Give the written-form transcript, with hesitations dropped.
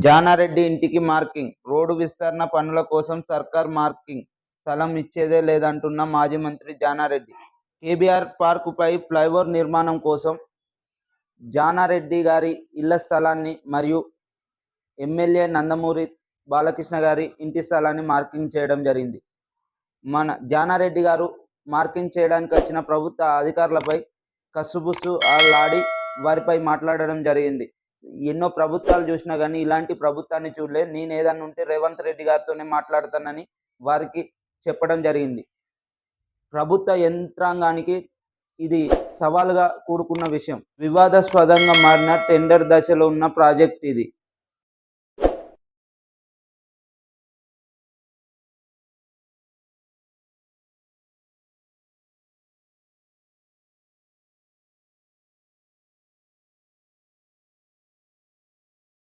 జానారెడ్డి ఇంటికి marking, road విస్తరణ పనుల కోసం సర్కార్ మార్కింగ్, స్థలం ఇచ్చేదే లేదంటున్న మాజీ మంత్రి జానారెడ్డి. కేబీఆర్ పార్కుపై ఫ్లైఓవర్ నిర్మాణం కోసం జానారెడ్డి గారి ఇళ్ల స్థలాన్ని మరియు ఎమ్మెల్యే నందమూరి బాలకృష్ణ గారి ఇంటి స్థలాన్ని మార్కింగ్ చేయడం జరిగింది. మన జానారెడ్డి గారు మార్కింగ్ చేయడానికి వచ్చిన ప్రభుత్వ అధికారులపై కస్సుబుస్సు ఆడి వారిపై మాట్లాడడం జరిగింది. ఎన్నో ప్రభుత్వాలు చూసినా కానీ ఇలాంటి ప్రభుత్వాన్ని చూడలే. నేను ఏదన్నా ఉంటే రేవంత్ రెడ్డి గారితోనే మాట్లాడతానని వారికి చెప్పడం జరిగింది. ప్రభుత్వ యంత్రాంగానికి ఇది సవాలుగా కూడుకున్న విషయం. వివాదాస్పదంగా మారిన టెండర్ దశలో ఉన్న ప్రాజెక్ట్ ఇది.